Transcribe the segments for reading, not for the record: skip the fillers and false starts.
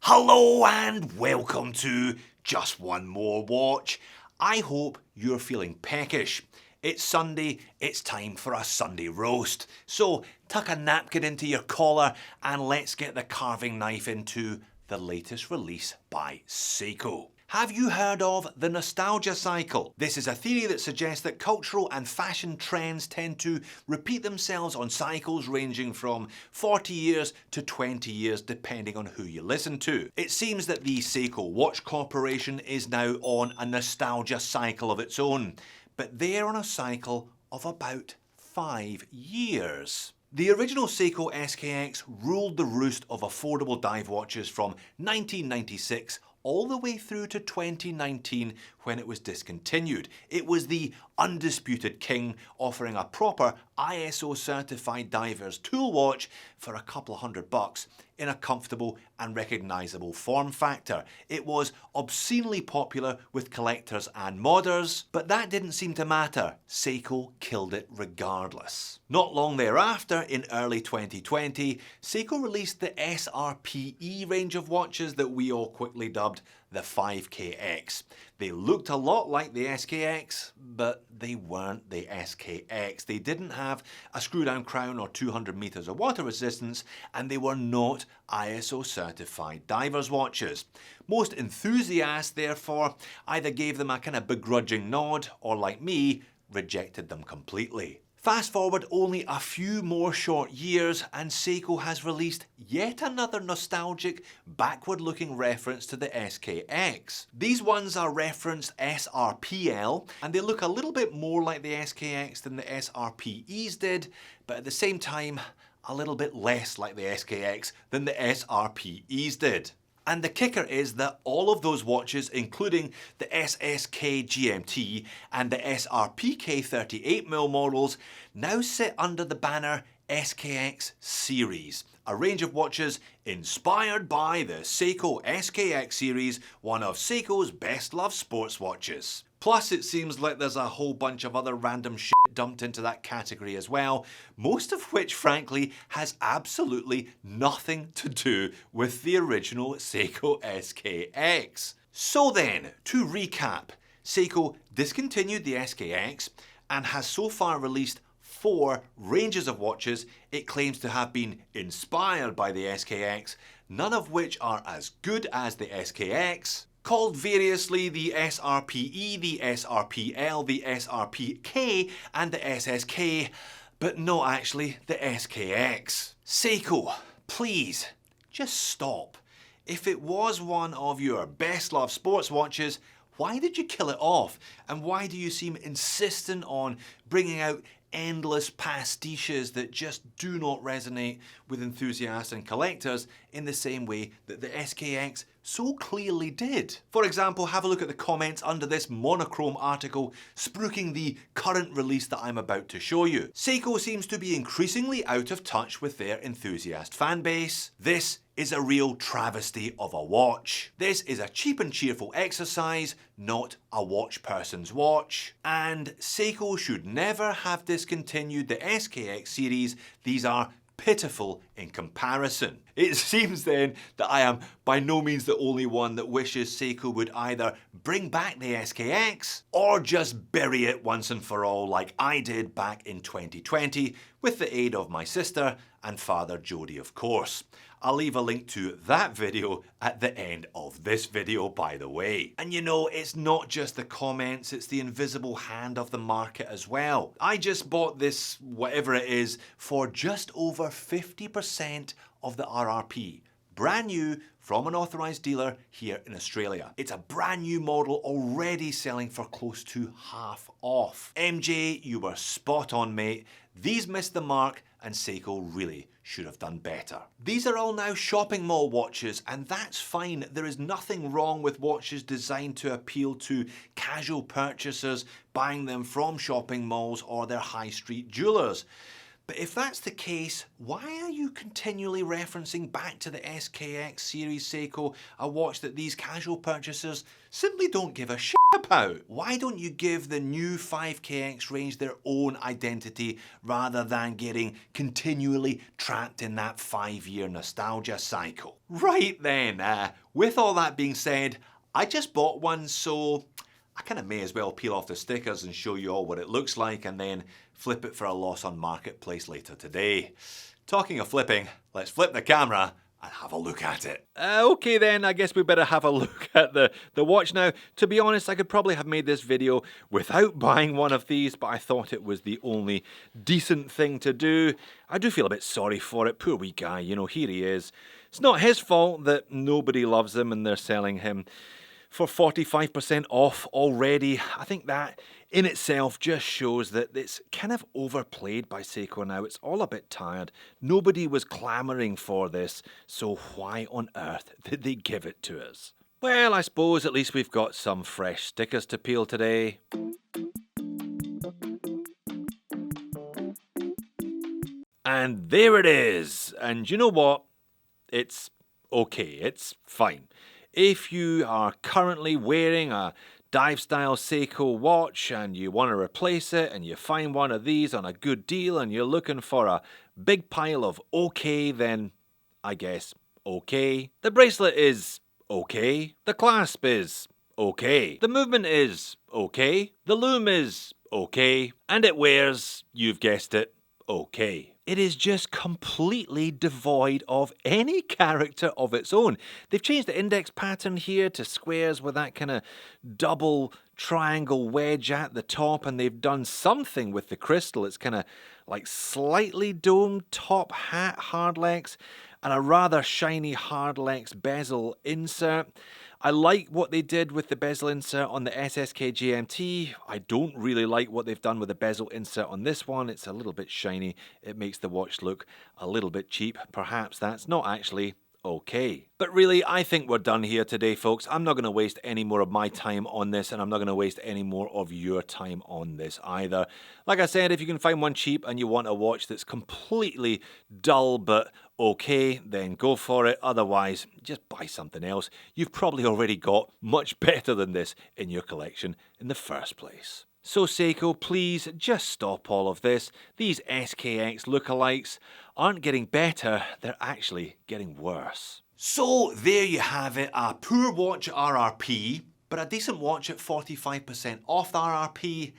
Hello and welcome to Just One More Watch. I hope you're feeling peckish. It's Sunday, it's time for a Sunday roast. So tuck a napkin into your collar and let's get the carving knife into the latest release by Seiko. Have you heard of the nostalgia cycle? This is a theory that suggests that cultural and fashion trends tend to repeat themselves on cycles ranging from 40 years to 20 years depending on who you listen to. It seems that the Seiko Watch Corporation is now on a nostalgia cycle of its own, but they're on a cycle of about 5 years. The original Seiko SKX ruled the roost of affordable dive watches from 1996 all the way through to 2019 when it was discontinued. It was the undisputed king, offering a proper ISO certified diver's tool watch for a couple of $100 in a comfortable and recognisable form factor. It was obscenely popular with collectors and modders, but that didn't seem to matter. Seiko killed it regardless. Not long thereafter, in early 2020, Seiko released the SRPE range of watches that we all quickly dubbed the 5KX. They looked a lot like the SKX, but they weren't the SKX. They didn't have a screw-down crown or 200 meters of water resistance, and they were not ISO certified divers watches. Most enthusiasts, therefore, either gave them a kind of begrudging nod, or like me, rejected them completely. Fast forward only a few more short years and Seiko has released yet another nostalgic, backward-looking reference to the SKX. These ones are referenced SRPL and they look a little bit more like the SKX than the SRPEs did, but at the same time, a little bit less like the SKX than the SRPEs did. And the kicker is that all of those watches, including the SSK GMT and the SRPK 38mm models, now sit under the banner SKX series, a range of watches inspired by the Seiko SKX series, one of Seiko's best-loved sports watches. Plus, it seems like there's a whole bunch of other random shit dumped into that category as well, most of which, frankly, has absolutely nothing to do with the original Seiko SKX. So then, to recap, Seiko discontinued the SKX and has so far released 4 ranges of watches it claims to have been inspired by the SKX, none of which are as good as the SKX, called variously the SRPE, the SRPL, the SRPK, and the SSK, but not actually the SKX. Seiko, please, just stop. If it was one of your best-loved sports watches, why did you kill it off? And why do you seem insistent on bringing out endless pastiches that just do not resonate with enthusiasts and collectors in the same way that the SKX so clearly did? For example, have a look at the comments under this monochrome article spruiking the current release that I'm about to show you. Seiko seems to be increasingly out of touch with their enthusiast fan base. This is a real travesty of a watch. This is a cheap and cheerful exercise, not a watch person's watch. And Seiko should never have discontinued the SKX series. These are pitiful in comparison. It seems then that I am by no means the only one that wishes Seiko would either bring back the SKX or just bury it once and for all like I did back in 2020 with the aid of my sister and father Jody, of course. I'll leave a link to that video at the end of this video, by the way. And you know, it's not just the comments, it's the invisible hand of the market as well. I just bought this, whatever it is, for just over 50% of the RRP. Brand new from an authorised dealer here in Australia. It's a brand new model already selling for close to half off. MJ, you were spot on, mate. These missed the mark and Seiko really should have done better. These are all now shopping mall watches and that's fine. There is nothing wrong with watches designed to appeal to casual purchasers buying them from shopping malls or their high street jewellers. But if that's the case, why are you continually referencing back to the SKX series Seiko, a watch that these casual purchasers simply don't give a shit about? Why don't you give the new 5KX range their own identity rather than getting continually trapped in that 5-year nostalgia cycle? Right then, with all that being said, I just bought one, so I kind of may as well peel off the stickers and show you all what it looks like and then flip it for a loss on Marketplace later today. Talking of flipping, let's flip the camera and have a look at it. Okay then, I guess we better have a look at the watch now. To be honest, I could probably have made this video without buying one of these, but I thought it was the only decent thing to do. I do feel a bit sorry for it. Poor wee guy, you know, here he is. It's not his fault that nobody loves him and they're selling him for 45% off already. I think that in itself just shows that it's kind of overplayed by Seiko now. It's all a bit tired. Nobody was clamouring for this, so why on earth did they give it to us? Well, I suppose at least we've got some fresh stickers to peel today. And there it is. And you know what? It's okay. It's fine. If you are currently wearing a dive style Seiko watch and you want to replace it and you find one of these on a good deal and you're looking for a big pile of okay, then I guess okay. The bracelet is okay. The clasp is okay. The movement is okay. The loom is okay. And it wears, you've guessed it, okay. It is just completely devoid of any character of its own. They've changed the index pattern here to squares with that kind of double triangle wedge at the top, and they've done something with the crystal. It's kind of like slightly domed top hat hardlex and a rather shiny hardlex bezel insert. I like what they did with the bezel insert on the SSK GMT. I don't really like what they've done with the bezel insert on this one. It's a little bit shiny. It makes the watch look a little bit cheap. Perhaps that's not actually okay. But really, I think we're done here today, folks. I'm not going to waste any more of my time on this, and I'm not going to waste any more of your time on this either. Like I said, if you can find one cheap and you want a watch that's completely dull but okay, then go for it. Otherwise, just buy something else. You've probably already got much better than this in your collection in the first place. So Seiko, please just stop all of this. These SKX lookalikes aren't getting better, they're actually getting worse. So there you have it, a poor watch at RRP, but a decent watch at 45% off the RRP.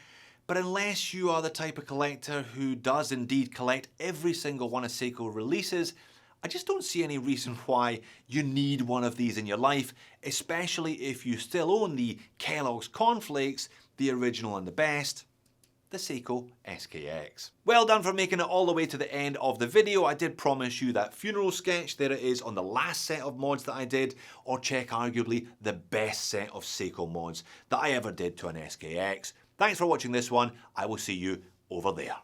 But unless you are the type of collector who does indeed collect every single one of Seiko releases, I just don't see any reason why you need one of these in your life, especially if you still own the Kellogg's Cornflakes, the original and the best, the Seiko SKX. Well done for making it all the way to the end of the video. I did promise you that funeral sketch. There it is on the last set of mods that I did, or check arguably the best set of Seiko mods that I ever did to an SKX. Thanks for watching this one. I will see you over there.